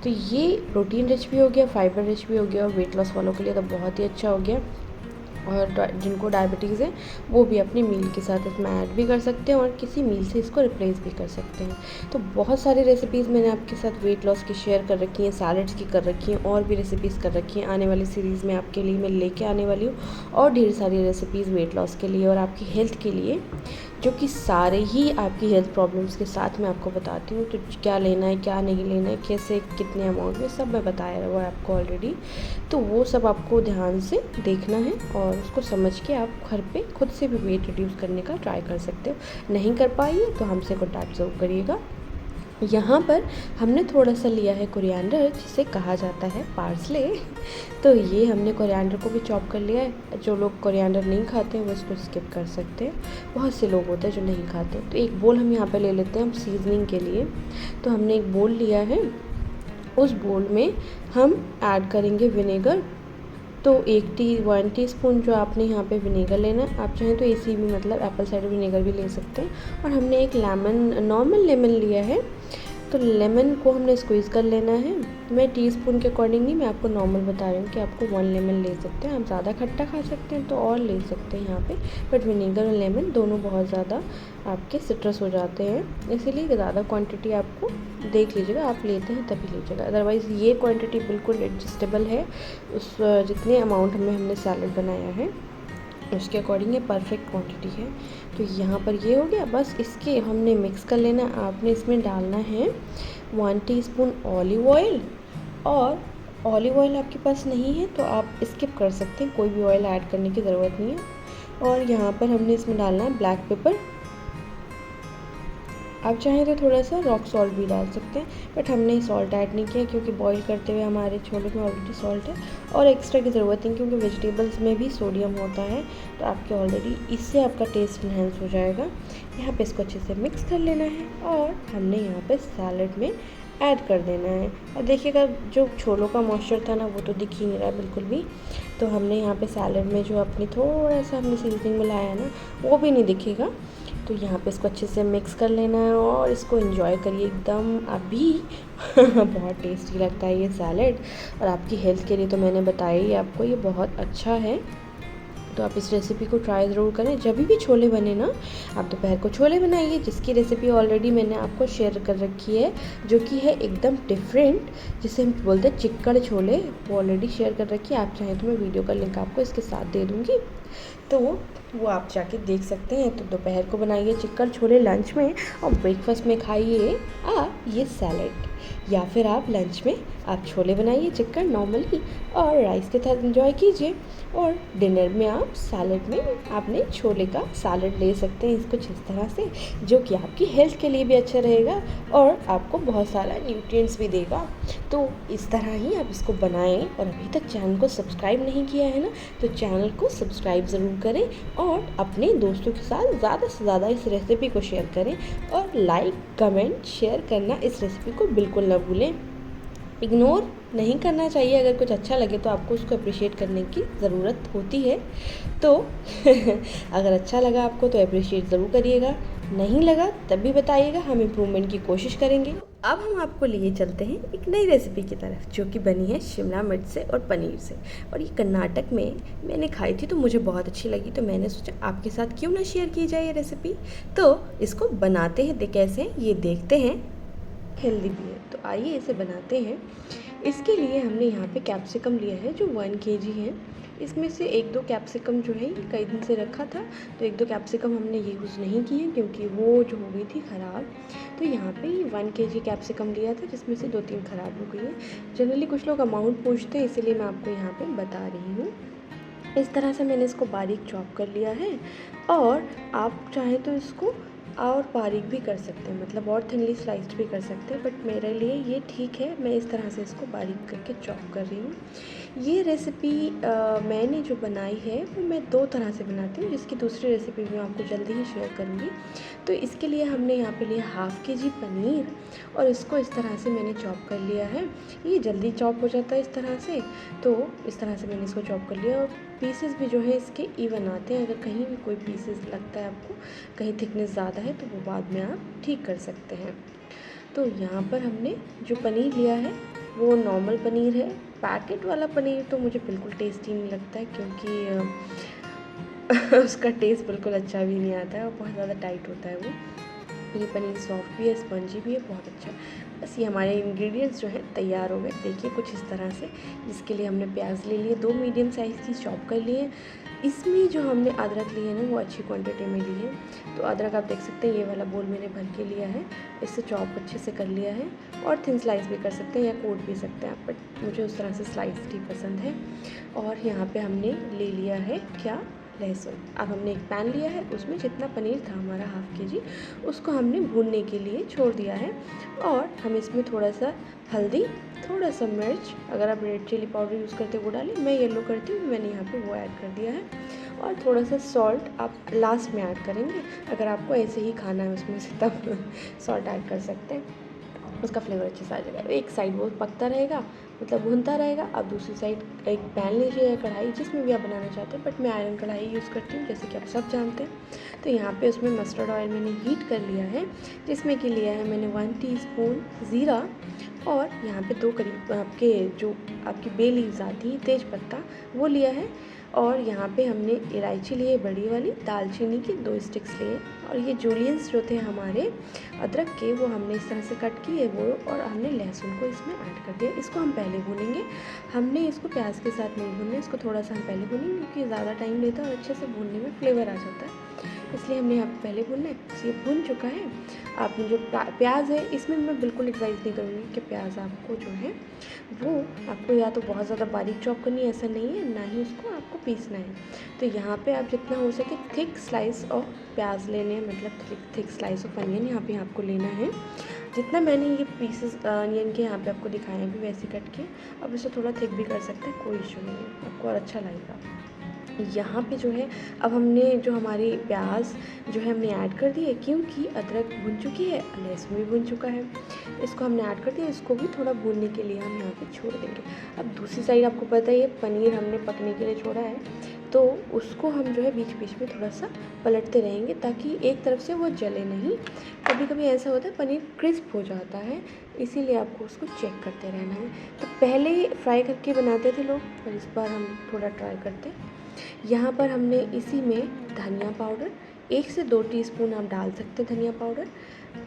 तो ये प्रोटीन रिच भी हो गया, फाइबर रिच भी हो गया, और वेट लॉस वालों के लिए तो बहुत ही अच्छा हो गया। और जिनको डायबिटीज़ है वो भी अपनी मील के साथ इसमें ऐड भी कर सकते हैं और किसी मील से इसको रिप्लेस भी कर सकते हैं। तो बहुत सारी रेसिपीज़ मैंने आपके साथ वेट लॉस की शेयर कर रखी हैं, सैलड्स की कर रखी हैं, और भी रेसिपीज़ कर रखी हैं। आने वाली सीरीज़ में आपके लिए मैं लेके आने वाली हूँ और ढेर सारी रेसिपीज़ वेट लॉस के लिए और आपकी हेल्थ के लिए। जो कि सारे ही आपकी हेल्थ प्रॉब्लम्स के साथ मैं आपको बताती हूँ। तो क्या लेना है, क्या नहीं लेना है, कैसे, कितने अमाउंट में, सब मैं बताया हुआ है आपको ऑलरेडी। तो वो सब आपको ध्यान से देखना है और उसको समझ के आप घर पे खुद से भी वेट रिड्यूस करने का ट्राई कर सकते हो। नहीं कर पाइए तो हमसे कॉन्टैक्ट ज़रूर करिएगा। यहाँ पर हमने थोड़ा सा लिया है कोरिएंडर, जिसे कहा जाता है पार्सले। तो ये हमने कोरिएंडर को भी चॉप कर लिया है। जो लोग कोरिएंडर नहीं खाते हैं वो इसको स्किप कर सकते हैं, बहुत से लोग होते हैं जो नहीं खाते। तो एक बोल हम यहाँ पे ले लेते हैं हम सीजनिंग के लिए। तो हमने एक बोल लिया है, उस बोल में हम ऐड करेंगे विनेगर। तो 1 टीस्पून जो आपने यहाँ पे विनेगर लेना है, आप चाहें तो इसी भी मतलब एप्पल साइडर विनेगर भी ले सकते हैं। और हमने एक लेमन, नॉर्मल लेमन लिया है। तो लेमन को हमने स्क्वीज़ कर लेना है। मैं टीस्पून के अकॉर्डिंग नहीं, मैं आपको नॉर्मल बता रही हूँ कि आपको 1 लेमन ले सकते हैं। आप ज़्यादा खट्टा खा सकते हैं तो और ले सकते हैं यहाँ पे, बट विनेगर और लेमन दोनों बहुत ज़्यादा आपके सिट्रस हो जाते हैं, इसीलिए ज़्यादा क्वांटिटी आपको देख लीजिएगा, आप लेते हैं तभी लीजिएगा। अदरवाइज़ ये क्वांटिटी बिल्कुल एडजस्टेबल है, उस जितने अमाउंट में हमने सैलड बनाया है उसके अकॉर्डिंग ये परफेक्ट क्वांटिटी है। तो यहाँ पर ये हो गया। बस इसके हमने मिक्स कर लेना। आपने इसमें डालना है 1 टीस्पून ऑलिव ऑयल। और ऑलिव ऑयल आपके पास नहीं है तो आप स्किप कर सकते हैं, कोई भी ऑयल ऐड करने की ज़रूरत नहीं है। और यहाँ पर हमने इसमें डालना है ब्लैक पेपर। आप चाहें तो थोड़ा सा रॉक सॉल्ट भी डाल सकते हैं, बट हमने सॉल्ट ऐड नहीं किया क्योंकि बॉईल करते हुए हमारे छोले में ऑलरेडी सॉल्ट है और एक्स्ट्रा की ज़रूरत नहीं, क्योंकि वेजिटेबल्स में भी सोडियम होता है। तो आपके ऑलरेडी इससे आपका टेस्ट इन्हेंस हो जाएगा। यहाँ पे इसको अच्छे से मिक्स कर लेना है और हमने यहाँ पे सैलड में ऐड कर देना है। और देखिएगा जो छोलों का मॉइस्चर था ना वो तो दिख ही नहीं रहा बिल्कुल भी। तो हमने यहाँ पे सैलड में जो अपनी थोड़ा सा हमने सीजनिंग मिलाया है ना वो भी नहीं दिखेगा। तो यहाँ पे इसको अच्छे से मिक्स कर लेना है और इसको एंजॉय करिए एकदम अभी। बहुत टेस्टी लगता है ये सैलड, और आपकी हेल्थ के लिए तो मैंने बताया ही आपको ये बहुत अच्छा है। तो आप इस रेसिपी को ट्राई ज़रूर करें। जब भी छोले बने ना, आप दोपहर को छोले बनाइए, जिसकी रेसिपी ऑलरेडी मैंने आपको शेयर कर रखी है, जो कि है एकदम डिफरेंट, जिसे हम बोलते हैं चिक्कड़ छोले, वो ऑलरेडी शेयर कर रखी है। आप चाहें तो मैं वीडियो का लिंक आपको इसके साथ दे दूँगी, तो वो आप जाके देख सकते हैं। तो दोपहर को बनाइए चिक्कड़ छोले लंच में, और ब्रेकफास्ट में खाइए ये सैलड, या फिर आप लंच में आप छोले बनाइए चिक्कड़ नॉर्मली और राइस के साथ एंजॉय कीजिए। और डिनर में आप सैलड में आपने छोले का सैलड ले सकते हैं कुछ इस तरह से, जो कि आपकी हेल्थ के लिए भी अच्छा रहेगा और आपको बहुत सारा न्यूट्रिएंट्स भी देगा। तो इस तरह ही आप इसको बनाएं। और अभी तक चैनल को सब्सक्राइब नहीं किया है ना, तो चैनल को सब्सक्राइब ज़रूर करें और अपने दोस्तों के साथ ज़्यादा से ज़्यादा इस रेसिपी को शेयर करें। और लाइक, कमेंट, शेयर करना इस रेसिपी को बिल्कुल ना भूलें। इग्नोर नहीं करना चाहिए। अगर कुछ अच्छा लगे तो आपको उसको अप्रिशिएट करने की ज़रूरत होती है। तो अगर अच्छा लगा आपको तो अप्रिशिएट ज़रूर करिएगा, नहीं लगा तब भी बताइएगा, हम इम्प्रूवमेंट की कोशिश करेंगे। अब हम आपको लिए चलते हैं एक नई रेसिपी की तरफ, जो कि बनी है शिमला मिर्च से और पनीर से। और ये कर्नाटक में मैंने खाई थी तो मुझे बहुत अच्छी लगी, तो मैंने सोचा आपके साथ क्यों ना शेयर की जाए ये रेसिपी। तो इसको बनाते हैं कैसे ये देखते हैं। हेल्दी भी है, तो आइए इसे बनाते हैं। इसके लिए हमने यहाँ पे कैप्सिकम लिया है जो 1 kg है। इसमें से 1-2 कैप्सिकम जो है ये कई दिन से रखा था, तो 1-2 कैप्सिकम हमने यूज़ नहीं किए क्योंकि वो जो हो गई थी ख़राब। तो यहाँ पे 1 kg कैप्सिकम लिया था, जिसमें से 2-3 ख़राब हो गई है। जनरली कुछ लोग अमाउंट पूछते हैं, इसीलिए मैं आपको यहाँ पे बता रही हूँ। इस तरह से मैंने इसको बारीक चॉप कर लिया है, और आप चाहें तो इसको और बारीक भी कर सकते हैं, मतलब और थिनली स्लाइस्ड भी कर सकते हैं, बट मेरे लिए ये ठीक है। मैं इस तरह से इसको बारीक करके चॉप कर रही हूँ। ये रेसिपी मैंने जो बनाई है वो मैं 2 तरह से बनाती हूँ, जिसकी दूसरी रेसिपी मैं आपको जल्दी ही शेयर करूँगी। तो इसके लिए हमने यहाँ पे लिया 1/2 kg पनीर, और इसको इस तरह से मैंने चॉप कर लिया है। ये जल्दी चॉप हो जाता है इस तरह से, तो इस तरह से मैंने इसको चॉप कर लिया। और पीसेस भी जो है इसके इवन आते हैं। अगर कहीं भी कोई पीसेस लगता है आपको, कहीं थिकनेस ज़्यादा है, तो वो बाद में आप ठीक कर सकते हैं। तो यहाँ पर हमने जो पनीर लिया है वो नॉर्मल पनीर है। पैकेट वाला पनीर तो मुझे बिल्कुल टेस्टी नहीं लगता है, क्योंकि उसका टेस्ट बिल्कुल अच्छा भी नहीं आता है और बहुत ज़्यादा टाइट होता है वो। ये पनीर सॉफ्ट भी है, स्पंजी भी है, बहुत अच्छा। बस ये हमारे इंग्रेडिएंट्स जो हैं तैयार हो गए, देखिए कुछ इस तरह से। जिसके लिए हमने प्याज ले लिए, 2 मीडियम साइज़ की चॉप कर लिए। इसमें जो हमने अदरक लिए ना वो अच्छी क्वांटिटी में लिए हैं। तो अदरक आप देख सकते हैं ये वाला बोल मैंने भर के लिया है, इससे चॉप अच्छे से कर लिया है। और थिन स्लाइस भी कर सकते हैं या कोट भी सकते हैं आप, बट मुझे उस तरह से स्लाइस ही पसंद है। और यहाँ पे हमने ले लिया है क्या, लहसुन। अब हमने एक पैन लिया है, उसमें जितना पनीर था हमारा हाफ़ केजी, उसको हमने भूनने के लिए छोड़ दिया है। और हम इसमें थोड़ा सा हल्दी, थोड़ा सा मिर्च, अगर आप रेड चिली पाउडर यूज़ करते हैं वो डालें, मैं येलो करती हूँ, मैंने यहाँ पे वो ऐड कर दिया है। और थोड़ा सा सॉल्ट आप लास्ट में ऐड करेंगे, अगर आपको ऐसे ही खाना है उसमें से तब सॉल्ट ऐड कर सकते हैं, उसका फ्लेवर अच्छे से आ जाएगा। एक साइड वो पकता रहेगा, मतलब भुनता रहेगा। अब दूसरी साइड एक पैन लीजिए या कढ़ाई, जिसमें भी आप बनाना चाहते हैं, बट मैं आयरन कढ़ाई यूज़ करती हूँ जैसे कि आप सब जानते हैं। तो यहाँ पे उसमें मस्टर्ड ऑयल मैंने हीट कर लिया है, जिसमें कि लिया है मैंने 1 टीस्पून ज़ीरा। और यहाँ पे 2 करीब आपके जो आपकी बे लीव्स आती है, तेज पत्ता, वो लिया है। और यहाँ पे हमने इलायची लिए बड़ी वाली, दालचीनी की 2 स्टिक्स लिए। और ये जूलियंस जो थे हमारे अदरक के, वो हमने इस तरह से कट किए वो, और हमने लहसुन को इसमें ऐड कर दिया। इसको हम पहले भूनेंगे, हमने इसको प्याज के साथ नहीं भूनना, इसको थोड़ा सा हम पहले भूनेंगे क्योंकि ज़्यादा टाइम लेता है और अच्छे से भूनने में फ्लेवर आ जाता है, इसलिए हमने यहाँ पे पहले भूनना है। ये भून चुका है। आपने जो प्याज है, इसमें मैं बिल्कुल एडवाइस नहीं करूँगी कि प्याज आपको जो है वो आपको या तो बहुत ज़्यादा बारीक चॉप करनी है, ऐसा नहीं है, ना ही उसको आपको पीसना है। तो यहाँ पे आप जितना हो सके थिक स्लाइस ऑफ प्याज लेने हैं, मतलब थिक स्लाइस ऑफ अनियन यहाँ पे आपको लेना है। जितना मैंने ये पीसेस अनियन के यहाँ पे आपको दिखाए हैं भी वैसे कट के, अब इसे थोड़ा थिक भी कर सकते हैं, कोई इशू नहीं है, आपको और अच्छा लगेगा। यहाँ पे जो है अब हमने जो हमारी प्याज जो है हमने ऐड कर दी है, क्योंकि अदरक भुन चुकी है, लहसुन भी भुन चुका है, इसको हमने ऐड कर दिया। इसको भी थोड़ा भूनने के लिए हम यहाँ पे छोड़ देंगे। अब दूसरी साइड आपको पता ही है, पनीर हमने पकने के लिए छोड़ा है, तो उसको हम जो है बीच बीच में थोड़ा सा पलटते रहेंगे ताकि एक तरफ से वो जले नहीं। कभी कभी ऐसा होता है पनीर क्रिस्प हो जाता है, इसीलिए आपको उसको चेक करते रहना है। तो पहले फ्राई करके बनाते थे लोग, पर इस बार हम थोड़ा ट्राई करते हैं। यहाँ पर हमने इसी में धनिया पाउडर 1 से 2 टीस्पून आप डाल सकते हैं धनिया पाउडर।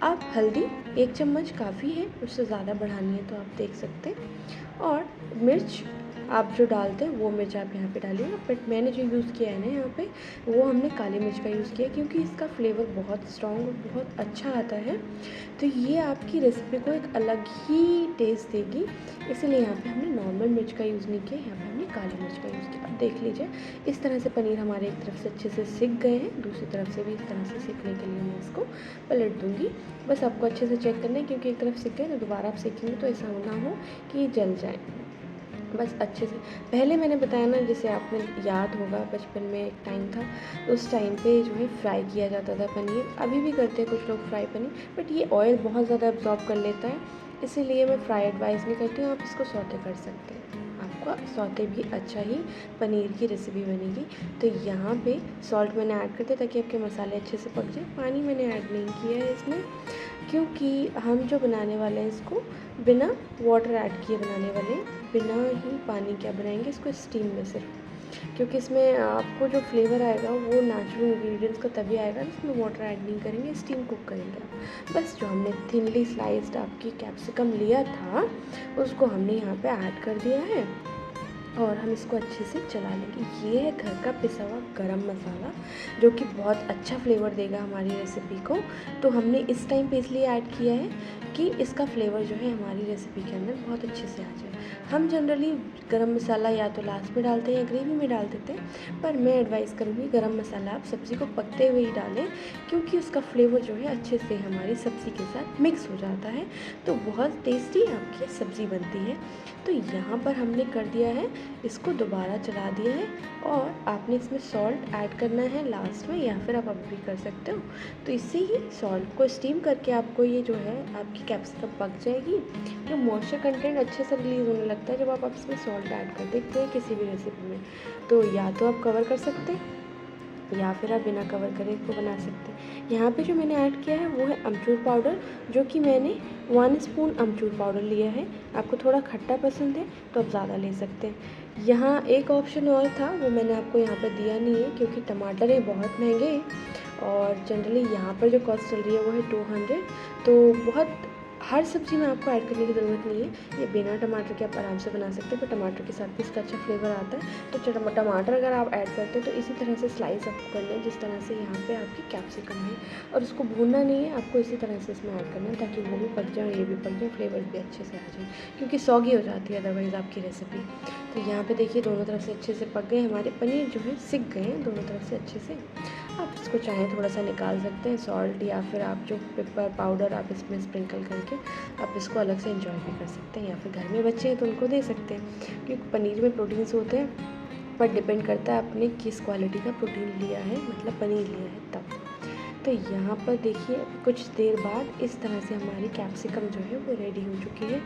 आप हल्दी 1 चम्मच काफ़ी है, उससे ज़्यादा बढ़ानी है तो आप देख सकते हैं। और मिर्च आप जो डालते हैं वो मिर्च आप यहाँ पे डालिएगा, बट मैंने जो यूज़ किया है ना यहाँ पे, वो हमने काली मिर्च का यूज़ किया क्योंकि इसका फ्लेवर बहुत स्ट्रॉन्ग और बहुत अच्छा आता है। तो ये आपकी रेसिपी को एक अलग ही टेस्ट देगी, इसीलिए यहाँ पे हमने नॉर्मल मिर्च का यूज़ नहीं किया, यहाँ पे हमने काली मिर्च का यूज़ किया। अब देख लीजिए इस तरह से पनीर हमारे एक तरफ से अच्छे से सिक गए हैं, दूसरी तरफ से भी इस तरह से सिकने के लिए मैं इसको पलट दूँगी। बस आपको अच्छे से चेक करना है, क्योंकि एक तरफ सिक गए तो दोबारा आप सेकेंगे तो ऐसा ना हो कि ये जल जाए। बस अच्छे से, पहले मैंने बताया ना, जैसे आपने याद होगा बचपन में एक टाइम था, उस टाइम पे जो है फ्राई किया जाता था पनीर, अभी भी करते हैं कुछ लोग फ्राई पनीर, बट ये ऑयल बहुत ज़्यादा एब्जॉर्ब कर लेता है, इसीलिए मैं फ्राई एडवाइस नहीं करती हूँ। आप इसको सौते कर सकते हैं, आपका सौते भी अच्छा ही पनीर की रेसिपी बनेगी। तो यहाँ पे सॉल्ट मैंने ऐड कर दिया ताकि आपके मसाले अच्छे से पक जाए। पानी मैंने ऐड नहीं किया है इसमें, क्योंकि हम जो बनाने वाले हैं इसको बिना वाटर ऐड किए बनाने वाले हैं, बिना ही पानी क्या बनाएंगे इसको स्टीम में सिर्फ, क्योंकि इसमें आपको जो फ्लेवर आएगा वो नेचुरल इंग्रेडिएंट्स का तभी आएगा, इसमें वाटर ऐड नहीं करेंगे, स्टीम कुक करेंगे आप। बस जो हमने थिनली स्लाइस्ड आपकी कैप्सिकम लिया था उसको हमने यहाँ पे ऐड कर दिया है और हम इसको अच्छे से चला लेंगे। ये है घर का पिसा हुआ गरम मसाला, जो कि बहुत अच्छा फ्लेवर देगा हमारी रेसिपी को। तो हमने इस टाइम पे इसलिए ऐड किया है कि इसका फ्लेवर जो है हमारी रेसिपी के अंदर बहुत अच्छे से आ जाए। हम जनरली गरम मसाला या तो लास्ट में डालते हैं या ग्रेवी में डाल देते हैं, पर मैं एडवाइस करूँगी गरम मसाला आप सब्ज़ी को पकते हुए ही डालें, क्योंकि उसका फ्लेवर जो है अच्छे से हमारी सब्ज़ी के साथ मिक्स हो जाता है, तो बहुत टेस्टी आपकी सब्ज़ी बनती है। तो यहाँ पर हमने कर दिया है, इसको दोबारा चला दिया है, और आपने इसमें सॉल्ट ऐड करना है लास्ट में, या फिर आप अभी भी कर सकते हो। तो इससे ही सॉल्ट को स्टीम करके आपको ये जो है आपकी कैप्सिकम पक जाएगी। जो मॉइस्चर कंटेंट अच्छे से रिलीज़ होने लगता है जब आप इसमें सॉल्ट ऐड कर देते हैं किसी भी रेसिपी में। तो या तो आप कवर कर सकते हैं या फिर आप बिना कवर करे इसको बना सकते हैं। यहाँ पे जो मैंने ऐड किया है वो है अमचूर पाउडर, जो कि मैंने 1 स्पून अमचूर पाउडर लिया है। आपको थोड़ा खट्टा पसंद है तो आप ज़्यादा ले सकते हैं। यहाँ एक ऑप्शन और था, वो मैंने आपको यहाँ पर दिया नहीं है क्योंकि टमाटर है बहुत महंगे हैं, और जनरली यहाँ पर जो कॉस्ट चल रही है वो है 200, तो बहुत हर सब्ज़ी में आपको ऐड करने की ज़रूरत नहीं है, ये बिना टमाटर के आप आराम से बना सकते हैं, पर टमाटर के साथ भी इसका अच्छा फ्लेवर आता है। तो टमाटर अगर आप ऐड करते हैं तो इसी तरह से स्लाइस आपको करना है जिस तरह से यहाँ पे आपकी कैप्सिकम है, और उसको भूनना नहीं है, आपको इसी तरह से इसमें ऐड करना है ताकि वो भी पक जाए और ये भी पक जाए, फ्लेवर भी अच्छे से आ जाए, क्योंकि सॉगी हो जाती है अदरवाइज़ आपकी रेसिपी। तो यहाँ पे देखिए दोनों तरफ से अच्छे से पक गए हमारे, पनीर जो है सिक गए हैं दोनों तरफ से अच्छे से। आप इसको चाहें थोड़ा सा निकाल सकते हैं, सॉल्ट या फिर आप जो पेपर पाउडर आप इसमें स्प्रिंकल करके आप इसको अलग से एंजॉय भी कर सकते हैं, या फिर घर में बच्चे हैं तो उनको दे सकते हैं, क्योंकि पनीर में प्रोटीन्स होते हैं, पर डिपेंड करता है आपने किस क्वालिटी का प्रोटीन लिया है, मतलब पनीर लिया है तब। तो यहाँ पर देखिए कुछ देर बाद इस तरह से हमारी कैप्सिकम जो है वो रेडी हो चुकी है।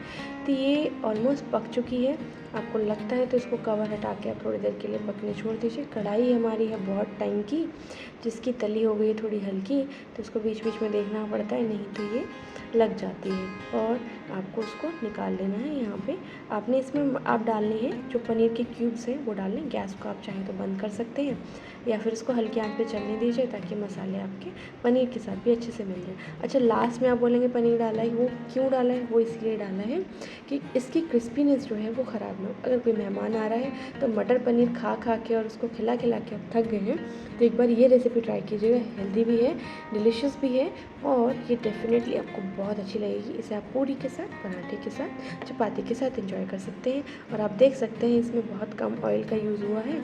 तो ये ऑलमोस्ट पक चुकी है, आपको लगता है तो इसको कवर हटा के आप थोड़ी देर के लिए पकने छोड़ दीजिए। कढ़ाई हमारी है बहुत टाइम की, जिसकी तली हो गई है थोड़ी हल्की, तो इसको बीच बीच में देखना पड़ता है, नहीं तो ये लग जाती है, और आपको उसको निकाल लेना है। यहाँ पे आपने इसमें आप डालनी है जो पनीर के क्यूब्स हैं वो डालने। गैस को आप चाहें तो बंद कर सकते हैं, या फिर इसको हल्की आंच पे चलने दीजिए ताकि मसाले आपके पनीर के साथ भी अच्छे से मिल जाए। अच्छा, लास्ट में आप बोलेंगे पनीर डाला है, वो क्यों डाला है? वो इसलिए डाला है कि इसकी क्रिस्पीनेस जो है वो ख़राब ना हो। अगर कोई मेहमान आ रहा है तो मटर पनीर खा खा के और उसको खिला खिला के आप थक गए हैं, तो एक बार ये रेसिपी ट्राई कीजिएगा। हेल्दी भी है, डिलीशियस भी है, और ये डेफिनेटली आपको बहुत अच्छी लगेगी। इसे आप पूरी के साथ, पराठे के साथ, चपाती के साथ एंजॉय कर सकते हैं। और आप देख सकते हैं इसमें बहुत कम ऑयल का यूज़ हुआ है,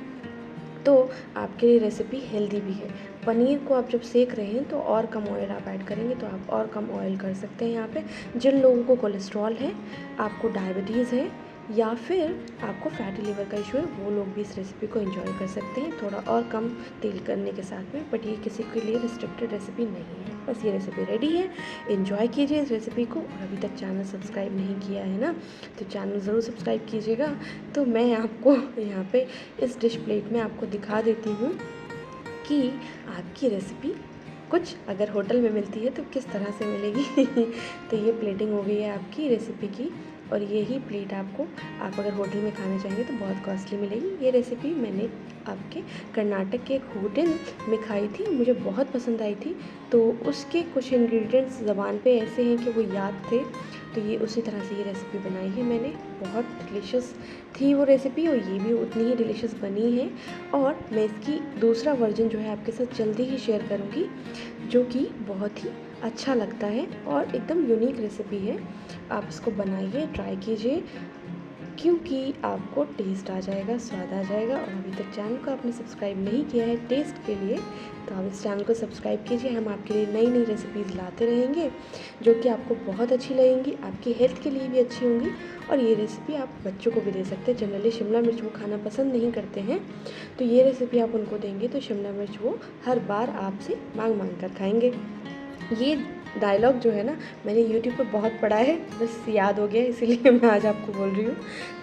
तो आपके लिए रेसिपी हेल्दी भी है। पनीर को आप जब सेक रहे हैं तो और कम ऑयल आप ऐड करेंगे तो आप और कम ऑयल कर सकते हैं। यहाँ पे जिन लोगों को कोलेस्ट्रॉल है, आपको डायबिटीज़ है, या फिर आपको फैटी लिवर का इशू है, वो लोग भी इस रेसिपी को एंजॉय कर सकते हैं थोड़ा और कम तेल करने के साथ में। बट ये किसी के लिए रिस्ट्रिक्टेड रेसिपी नहीं है, बस ये रेसिपी रेडी है। एंजॉय कीजिए इस रेसिपी को, और अभी तक चैनल सब्सक्राइब नहीं किया है ना, तो चैनल ज़रूर सब्सक्राइब कीजिएगा। तो मैं आपको यहाँ पे इस डिश प्लेट में आपको दिखा देती हूँ कि आपकी रेसिपी कुछ अगर होटल में मिलती है तो किस तरह से मिलेगी। तो ये प्लेटिंग हो गई है आपकी रेसिपी की, और ये ही प्लेट आपको आप अगर होटल में खाना चाहेंगे तो बहुत कॉस्टली मिलेगी। ये रेसिपी मैंने आपके कर्नाटक के एक होटल में खाई थी, मुझे बहुत पसंद आई थी। तो उसके कुछ इंग्रेडिएंट्स ज़बान पे ऐसे हैं कि वो याद थे, तो ये उसी तरह से ये रेसिपी बनाई है मैंने। बहुत डिलीशियस थी वो रेसिपी, और ये भी उतनी ही डिलीशियस बनी है। और मैं इसकी दूसरा वर्जन जो है आपके साथ जल्दी ही शेयर करूँगी, जो कि बहुत ही अच्छा लगता है और एकदम यूनिक रेसिपी है। आप इसको बनाइए, ट्राई कीजिए, क्योंकि आपको टेस्ट आ जाएगा, स्वाद आ जाएगा। और अभी तक चैनल को आपने सब्सक्राइब नहीं किया है टेस्ट के लिए, तो आप इस चैनल को सब्सक्राइब कीजिए। हम आपके लिए नई नई रेसिपीज़ लाते रहेंगे जो कि आपको बहुत अच्छी लगेंगी, आपकी हेल्थ के लिए भी अच्छी होंगी। और ये रेसिपी आप बच्चों को भी दे सकते हैं। जनरली शिमला मिर्च वो खाना पसंद नहीं करते हैं, तो ये रेसिपी आप उनको देंगे तो शिमला मिर्च वो हर बार आपसे मांग मांग कर खाएंगे। ये डायलॉग जो है ना, मैंने यूट्यूब पर बहुत पढ़ा है, बस याद हो गया, इसीलिए मैं आज आपको बोल रही हूँ।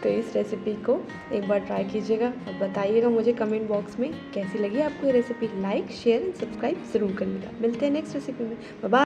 तो इस रेसिपी को एक बार ट्राई कीजिएगा और बताइएगा मुझे कमेंट बॉक्स में कैसी लगी आपको ये recipe. Like, share and subscribe ज़रूर करिएगा। मिलते हैं नेक्स्ट रेसिपी में। Bye bye.